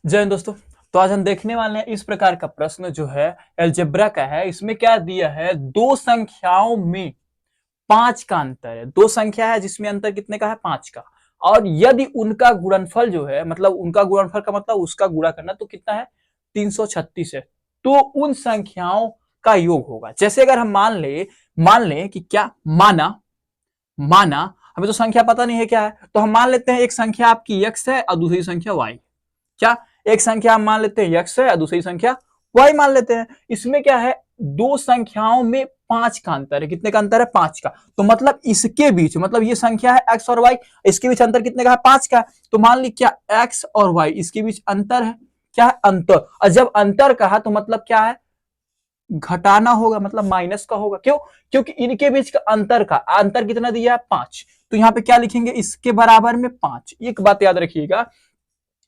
जय हिंद दोस्तों। तो आज हम देखने वाले हैं इस प्रकार का प्रश्न जो है अलजेब्रा का है। इसमें क्या दिया है, दो संख्याओं में पांच का अंतर है। दो संख्या है जिसमें अंतर कितने का है, पांच का। और यदि उनका गुणनफल जो है, मतलब उनका गुणनफल का मतलब उसका गुणा करना, तो कितना है, 336 है। तो उन संख्याओं का योग होगा। जैसे अगर हम मान ले कि क्या, माना हमें तो संख्या पता नहीं है क्या है, तो हम मान लेते हैं एक संख्या आपकी x है और दूसरी संख्या y। क्या, एक संख्या हम मान लेते हैं x है और दूसरी संख्या y मान लेते हैं। इसमें क्या है, दो संख्याओं में पांच का अंतर है। कितने का अंतर है, पांच का। तो मतलब इसके बीच, मतलब ये संख्या है x और y, इसके बीच अंतर कितने का है, पांच का। तो मान ली क्या, x और y इसके बीच अंतर है। क्या है, अंतर। और जब अंतर कहा तो मतलब क्या है, घटाना होगा, मतलब माइनस का होगा। क्यों, क्योंकि इनके बीच का अंतर कितना दिया है, पांच। तो यहाँ पे क्या लिखेंगे, इसके बराबर में पांच। एक बात याद रखिएगा,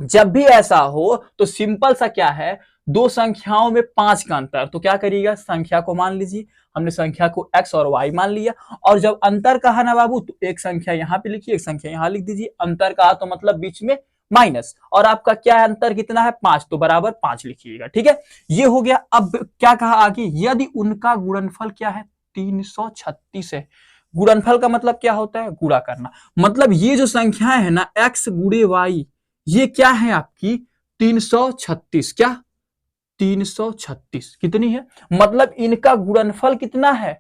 जब भी ऐसा हो तो सिंपल सा क्या है, दो संख्याओं में पांच का अंतर, तो क्या करिएगा, संख्या को मान लीजिए। हमने संख्या को x और y मान लिया। और जब अंतर कहा ना बाबू, तो एक संख्या यहां पे लिखिए, एक संख्या यहां लिख दीजिए। अंतर कहा तो मतलब बीच में माइनस, और आपका क्या है, अंतर कितना है, पांच, तो बराबर पांच लिखिएगा। ठीक है, ये हो गया। अब क्या कहा आगे, यदि उनका गुणनफल क्या है, 336 है। गुणनफल का मतलब क्या होता है, गुणा करना। मतलब ये जो संख्याएं है ना, x गुणे y, ये क्या है आपकी 336। क्या, 336 कितनी है, मतलब इनका गुणनफल कितना है,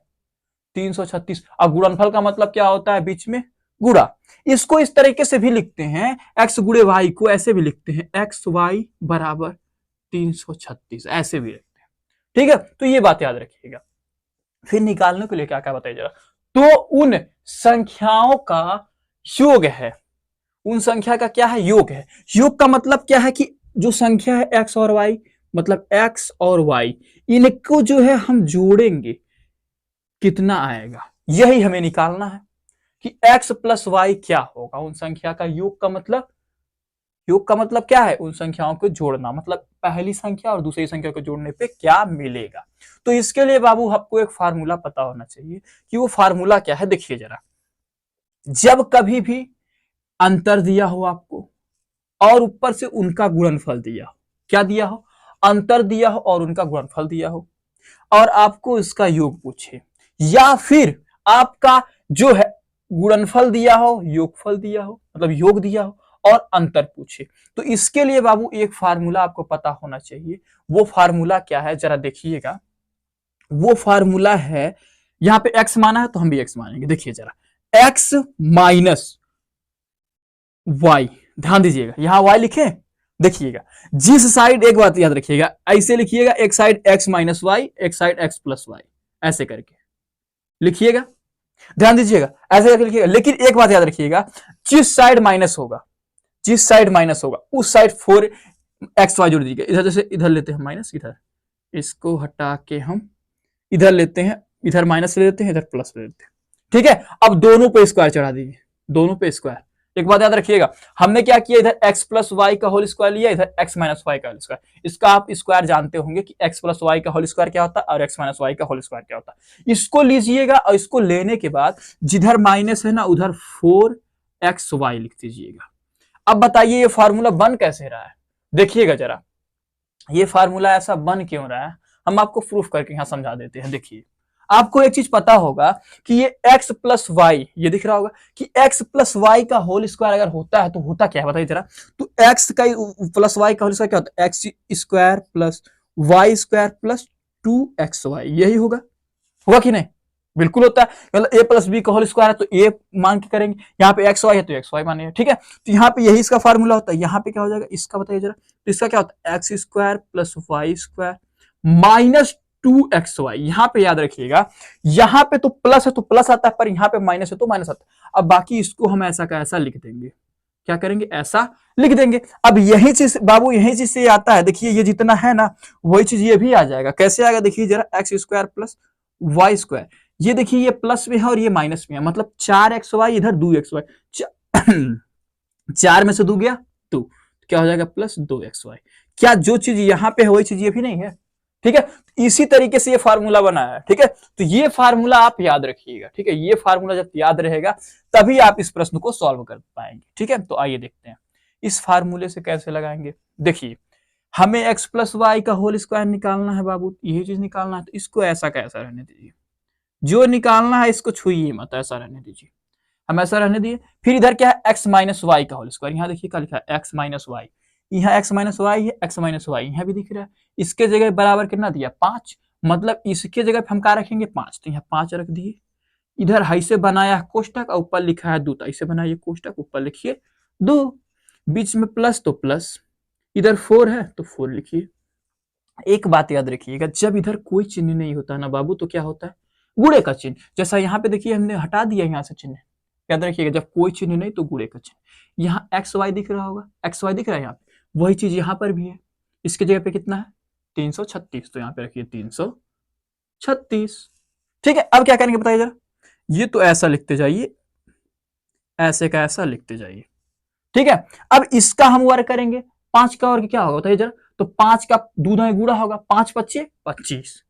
336। और गुणनफल का मतलब क्या होता है, बीच में गुणा। इसको इस तरीके से भी लिखते हैं, x गुणे y को ऐसे भी लिखते हैं, एक्स वाई बराबर 336, ऐसे भी लिखते हैं। ठीक है, तो ये बात याद रखिएगा। फिर निकालने के लिए क्या क्या बताइए जरा। तो उन संख्याओं का योग है, उन संख्या का क्या है, योग है। योग का मतलब क्या है कि जो संख्या है x और y, मतलब x और y, इनको जो है हम जोड़ेंगे, कितना आएगा, यही हमें निकालना है कि x प्लस वाई क्या होगा। उन संख्या का योग का मतलब क्या है, उन संख्याओं को जोड़ना, मतलब पहली संख्या और दूसरी संख्या को जोड़ने पे क्या मिलेगा। तो इसके लिए बाबू आपको एक फार्मूला पता होना चाहिए, कि वो फार्मूला क्या है। देखिए जरा, जब कभी भी अंतर दिया हो आपको और ऊपर से उनका गुणनफल दिया हो, क्या दिया हो, अंतर दिया हो और उनका गुणनफल दिया हो, और आपको इसका योग पूछे, या फिर आपका जो है गुणनफल दिया हो, योगफल दिया हो, मतलब योग दिया हो और अंतर पूछे, तो इसके लिए बाबू एक फार्मूला आपको पता होना चाहिए। वो फार्मूला क्या है, जरा देखिएगा। वो फार्मूला है, यहां पे x माना है तो हम भी x मानेंगे। देखिए जरा, x माइनस y, ध्यान दीजिएगा, यहां y लिखे। देखिएगा, जिस साइड, एक बात याद रखिएगा, ऐसे लिखिएगा, एक साइड x माइनस वाई, एक साइड x प्लस वाई, ऐसे करके लिखिएगा। ध्यान दीजिएगा, ऐसे करके लिखिएगा। लेकिन एक बात याद रखिएगा, जिस साइड माइनस होगा, जिस साइड माइनस होगा उस साइड 4x y जोड़ दीजिएगा। इधर जैसे इधर लेते हैं माइनस, इधर इसको हटा के हम इधर लेते हैं, इधर माइनस ले लेते हैं, इधर प्लस ले लेते हैं। ठीक है, अब दोनों पे स्क्वायर चढ़ा दीजिए, दोनों पे स्क्वायर। एक बात याद रखिएगा, हमने क्या किया, इधर x प्लस वाई का होल स्क्वायर लिया, इधर x माइनस वाई का होल स्क्वायर। इसका आप स्क्वायर जानते होंगे कि x प्लस वाई का होल स्क्वायर क्या होता है और x माइनस वाई का होल स्क्वायर क्या होता है। इसको लीजिएगा और इसको लेने के बाद जिधर माइनस है ना, उधर 4xy लिख दीजिएगा। अब बताइए ये फार्मूला बन कैसे रहा है, देखिएगा जरा। ये फार्मूला ऐसा बन क्यों रहा है, हम आपको प्रूफ करके यहां समझा देते हैं। देखिए, आपको एक चीज पता होगा कि ये x प्लस वाई, ये दिख रहा होगा कि x प्लस वाई का होल स्क्वायर अगर होता है तो होता क्या है, बताइए जरा। तो x का प्लस वाई का होल स्क्वायर क्या होता है, x square plus y square plus 2xy, यही होगा। होगा कि नहीं, बिल्कुल होता है। मतलब a प्लस बी का होल स्क्वायर है तो a मान के करेंगे, यहाँ पे एक्स वाई है तो एक्स वाई मानेंगे। ठीक है, तो यहाँ पे यही इसका फार्मूला होता है। यहाँ पे क्या हो जाएगा, इसका बताइए जरा। तो इसका क्या होता है, x square plus y square minus 2xy। यहाँ पे याद रखिएगा, यहाँ पे तो प्लस है तो प्लस आता है, पर यहाँ पे माइनस है तो माइनस आता है। अब बाकी इसको हम ऐसा का ऐसा लिख देंगे, क्या करेंगे, ऐसा लिख देंगे। अब यही चीज बाबू, यही चीज से आता है। देखिए ये जितना है ना, वही चीज ये भी आ जाएगा। कैसे आएगा, देखिए जरा, x square plus y square, ये देखिए ये प्लस में है और ये माइनस में है, मतलब 4xy, इधर 2xy। 4 में से 2 गया 2, क्या हो जाएगा, प्लस 2xy। क्या जो चीज यहाँ पे है वही चीज ये भी नहीं है। ठीक है, इसी तरीके से ये फार्मूला बना है। ठीक है, तो ये फार्मूला आप याद रखिएगा। ठीक है, ये फार्मूला जब याद रहेगा तभी आप इस प्रश्न को सॉल्व कर पाएंगे। ठीक है, तो आइए देखते हैं। इस फार्मूले से कैसे लगाएंगे? देखिए, हमें x प्लस वाई का होल स्क्वायर निकालना है बाबू, यही चीज निकालना है, तो इसको ऐसा का ऐसा रहने दीजिए, जो निकालना है इसको छुइए मत, ऐसा रहने दीजिए, हम ऐसा रहने दिए। फिर इधर क्या है, x माइनस वाई का होल स्क्वायर, यहाँ देखिए क्या लिखा है, x माइनस वाई, यहाँ x माइनस वाई है, x माइनस वाई यहाँ भी दिख रहा है, इसके जगह बराबर कितना दिया 5, मतलब इसके जगह पे हम क्या रखेंगे 5, तो यहाँ 5 रख दिए। इधर ऐसे बनाया कोष्टक और ऊपर लिखा है 2, तो ऐसे बनाइए कोष्टक, ऊपर लिखिए 2, बीच में प्लस तो प्लस, इधर 4 है तो 4 लिखिए। एक बात याद रखिएगा, जब इधर कोई चिन्ह नहीं होता ना बाबू तो क्या होता है, गुणे का चिन्ह, जैसा यहाँ पे देखिए हमने हटा दिया यहाँ से चिन्ह, याद रखिएगा जब कोई चिन्ह नहीं तो गुणे का चिन्ह। यहाँ एक्स वाई दिख रहा होगा, एक्स वाई दिख रहा है यहाँ पे, वही चीज यहाँ पर भी है, इसके जगह पे कितना है 336, तो यहाँ पे रखिए 336। ठीक है, अब क्या करेंगे बताइए जरा, ये तो ऐसा लिखते जाइए, ऐसे का ऐसा लिखते जाइए, ठीक है। अब इसका हम वर्ग करेंगे, 5 का वर्ग क्या होगा बताइए जरा, तो 5 का 2 दाएं गुणा होगा, 5 पच्चे 25,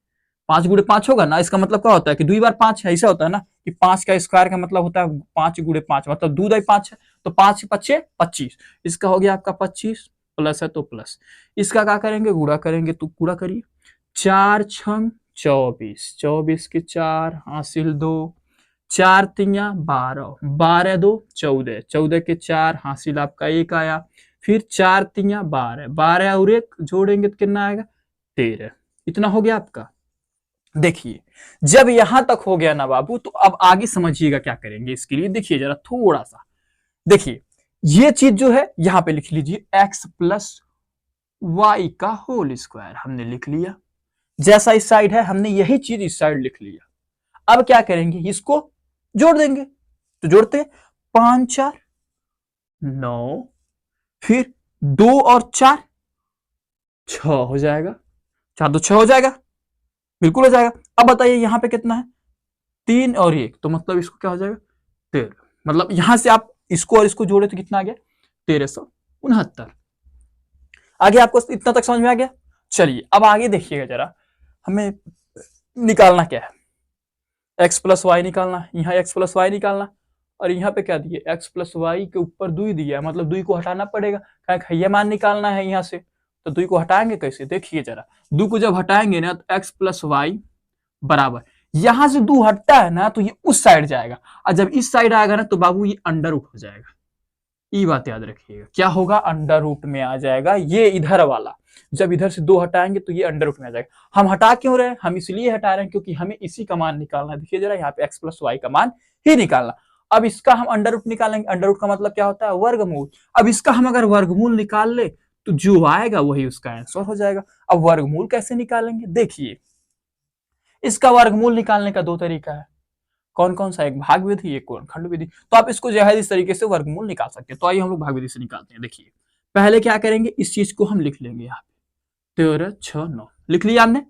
5 गुणे 5 होगा ना, इसका मतलब क्या होता है कि 2 बार 5 है, ऐसा होता है ना कि 5 का स्क्वायर का मतलब होता है 5 गुणे 5, मतलब 2 दाएं 5 है, तो 5 पच्चे 25, इसका हो गया आपका 25, प्लस है तो प्लस, इसका क्या करेंगे गुणा करेंगे, तो गुणा करिए, 4 छंग 24, 24 के 4 हासिल 2, 4 तिया 12, 12 2 14, 14 के 4 हासिल आपका 1 आया, फिर 4 तिया 12, 12 और 1 जोड़ेंगे तो कितना आएगा 13, इतना हो गया आपका। देखिए जब यहां तक हो गया ना बाबू, तो अब आगे समझिएगा क्या करेंगे, इसके लिए देखिए जरा थोड़ा सा, देखिए ये चीज जो है यहां पे लिख लीजिए, x प्लस वाई का होल स्क्वायर हमने लिख लिया, जैसा इस साइड है हमने यही चीज इस साइड लिख लिया। अब क्या करेंगे, इसको जोड़ देंगे, तो जोड़ते 5 4 9, फिर 2 और 4 6 हो जाएगा, 4 2 6 हो जाएगा, बिल्कुल हो जाएगा। अब बताइए यहाँ पे कितना है 3 और 1, तो मतलब इसको क्या हो जाएगा 13, मतलब यहां से आप इसको और इसको जोड़े तो कितना आ गया 1369। आगे आपको इतना तक समझ में आ गया? चलिए अब आगे देखिएगा जरा, हमें निकालना क्या है, x प्लस वाई निकालना, यहाँ x प्लस वाई निकालना, और यहाँ पे क्या दिए x प्लस वाई के ऊपर 2 दिया, मतलब 2 को हटाना पड़ेगा, क्या ये मान निकालना है यहाँ से, तो 2 को हटाएंगे कैसे, देखिए जरा 2 को जब हटाएंगे ना तो x प्लस वाई बराबर, यहां से 2 हटता है ना तो ये उस साइड जाएगा, और जब इस साइड आएगा ना तो बाबू ये अंडर रूट हो जाएगा, ये बात याद रखिएगा, क्या होगा अंडर रूट में आ जाएगा, ये इधर वाला, जब इधर से 2 हटाएंगे तो ये अंडर रूट में आ जाएगा। हम हटा क्यों रहे हैं, हम इसलिए हटा रहे हैं क्योंकि हमें इसी का मान निकालना है, देखिए जरा यहाँ पे x प्लस वाई का मान ही निकालना। अब इसका हम अंडर रूट निकालेंगे, अंडर रूट का मतलब क्या होता है वर्गमूल, अब इसका हम अगर वर्गमूल निकाल ले तो जो आएगा वही उसका आंसर हो जाएगा। अब वर्गमूल कैसे निकालेंगे, देखिए इसका वर्गमूल निकालने का 2 तरीका है, कौन कौन सा, एक भाग विधि एक खंड विधि, तो आप इसको जो है इस तरीके से वर्गमूल निकाल सकते हैं। तो आइए हम लोग भाग विधि से निकालते हैं। देखिए पहले क्या करेंगे, इस चीज को हम लिख लेंगे यहाँ पे 13 6 9 लिख लिया हमने।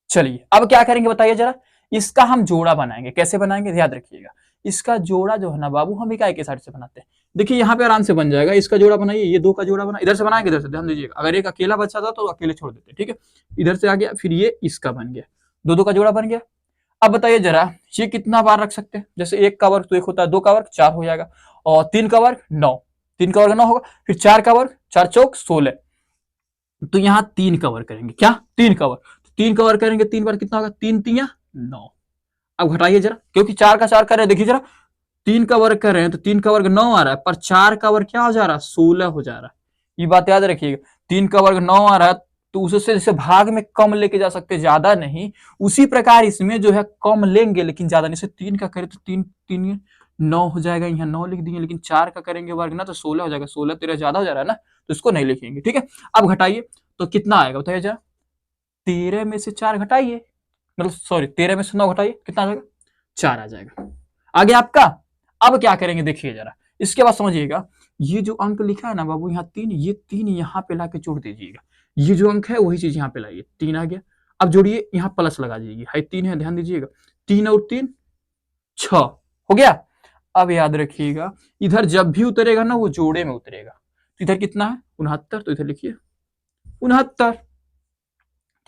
चलिए अब क्या करेंगे बताइए जरा, इसका हम जोड़ा बनाएंगे, कैसे बनाएंगे याद रखिएगा, इसका जोड़ा जो है ना बाबू हम इकाई के साइड से बनाते हैं, देखिए यहाँ पे आराम से बन जाएगा, इसका जोड़ा बनाइए, ये 2 का जोड़ा बना, इधर से बनाएंगे इधर से, ध्यान दीजिएगा अगर एक अकेला बचा था तो अकेले छोड़ देते, ठीक है, इधर से आ गया, फिर ये इसका बन गया, 2 का जोड़ा बन गया। अब बताइए जरा ये कितना बार रख सकते हैं, जैसे 1 का वर्ग तो 1 होता है, 2 का वर्ग 4 हो जाएगा, और 3 का वर्ग 9, 3 का वर्ग 9 होगा, फिर 4 का वर्ग 4 चौक 16, तो यहाँ 3 का वर्ग करेंगे, क्या 3 का वर्ग, 3 का वर्ग करेंगे 3 बार कितना होगा 3 3 9। अब घटाइए जरा, क्योंकि 4 का 4 कर रहे हैं, देखिए जरा 3 का वर्ग कर रहे हैं तो 3 का वर्ग 9 आ रहा है, पर 4 का वर्ग क्या हो जा रहा है 16 हो जा रहा है, ये बात याद रखिएगा, 3 का वर्ग 9 आ रहा है तो उससे जैसे भाग में कम लेके जा सकते, ज्यादा नहीं, उसी प्रकार इसमें जो है कम लेंगे लेकिन ज्यादा नहीं, जैसे 3 का करें तो 3 3 9 हो जाएगा, यहाँ 9 लिख दिए, लेकिन 4 का करेंगे वर्ग ना तो 16 हो जाएगा, 16 13 ज्यादा हो जा रहा है ना, तो इसको नहीं लिखेंगे, ठीक है। अब घटाइए तो कितना आएगा बताइए जरा, 13 में से 4 घटाइए, मतलब सॉरी 13 में से 9 घटाइए, कितना आ जाएगा 4 आ जाएगा, आगे आपका। अब क्या करेंगे देखिए जरा, इसके बाद समझिएगा, ये जो अंक लिखा है ना बाबू यहाँ 3, ये 3 यहाँ पे लाके जोड़ दीजिएगा, ये जो अंक है वही चीज यहाँ पे लाइए, 3 आ गया, अब जोड़िए यहाँ प्लस लगा दीजिए, हाई 3 है ध्यान दीजिएगा, 3 और 3 6 हो गया। अब याद रखिएगा इधर जब भी उतरेगा ना वो जोड़े में उतरेगा, तो इधर कितना है 69, तो इधर लिखिए 69,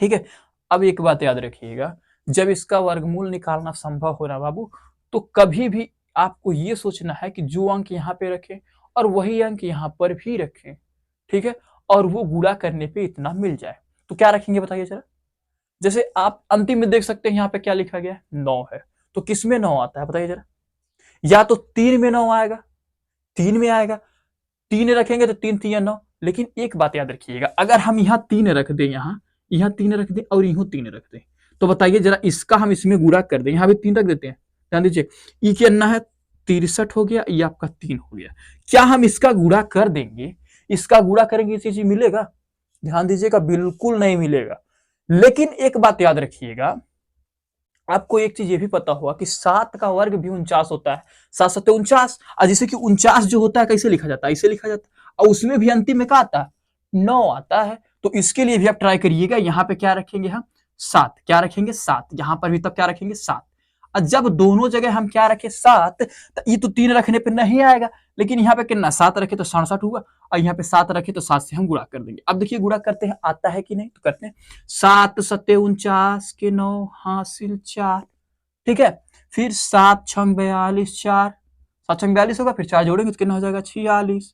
ठीक है। अब एक बात याद रखिएगा, जब इसका वर्गमूल निकालना संभव हो ना बाबू, तो कभी भी आपको ये सोचना है कि जो अंक यहाँ पे रखे और वही अंक यहाँ पर भी रखें, ठीक है, और वो गुणा करने पे इतना मिल जाए, तो क्या रखेंगे बताइए जरा। जैसे आप अंतिम में देख सकते हैं यहाँ पे क्या लिखा गया है, 9 है, तो किस में 9 आता है बताइए जरा। या तो 3 में 9 आएगा, 3 में आएगा, 3 रखेंगे तो 3 3 9। लेकिन एक बात याद रखिएगा, अगर हम यहाँ 3 रख दें, यहाँ 3 रख दें और यूं 3 रख दें, तो बताइए जरा इसका हम इसमें गुणा कर दें, यहाँ भी 3 रख देते हैं, ध्यान दीजिए, ई की अन्ना है 63 हो गया, ये आपका 3 हो गया। क्या हम इसका गुणा कर देंगे, इसका गुणा करेंगे इसी चीज मिलेगा? ध्यान दीजिएगा, बिल्कुल नहीं मिलेगा। लेकिन एक बात याद रखिएगा, आपको एक चीज ये भी पता होगा कि 7 का वर्ग भी 49 होता है, 7 7 49, और जैसे कि 49 जो होता है कैसे लिखा जाता है, इसे लिखा जाता है, और उसमें भी अंतिम में क्या आता है, 9 आता है। तो इसके लिए भी आप ट्राई करिएगा, यहाँ पे क्या रखेंगे हम, 7, क्या रखेंगे 7, यहाँ पर भी तब क्या रखेंगे 7। और जब दोनों जगह हम क्या रखे 7, तो ये तो 3 रखने पे नहीं आएगा, लेकिन यहाँ पे कितना 7 रखे तो 67 हुआ, और यहाँ पे 7 रखे तो 7 से हम गुणा कर देंगे। अब देखिए गुणा करते हैं, आता है कि नहीं, तो करते हैं, 7 7 49 के 9 हासिल 4, ठीक है, फिर 7 6 42 4, 7 6 42 होगा, फिर 4 जोड़ेंगे तो कितना हो जाएगा 46।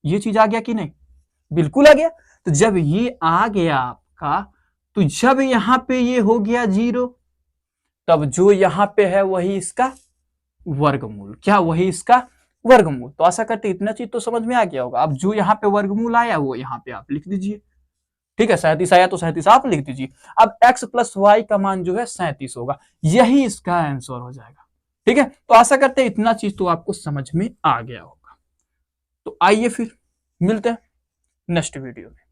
ये चीज आ गया कि नहीं, बिल्कुल आ गया। तो जब ये आ गया आपका, तो जब यहाँ पे ये हो गया 0, तब जो यहाँ पे है वही इसका वर्गमूल, क्या वही इसका वर्गमूल। तो आशा करते इतना चीज तो समझ में आ गया होगा। अब जो यहाँ पे वर्गमूल आया वो यहाँ पे आप लिख दीजिए, ठीक है, 37 आया तो 37 आप लिख दीजिए। अब x प्लस वाई का मान जो है 37 होगा, यही इसका आंसर हो जाएगा, ठीक है। तो आशा करते हैं इतना चीज तो आपको समझ में आ गया होगा। तो आइए फिर मिलते हैं नेक्स्ट वीडियो में।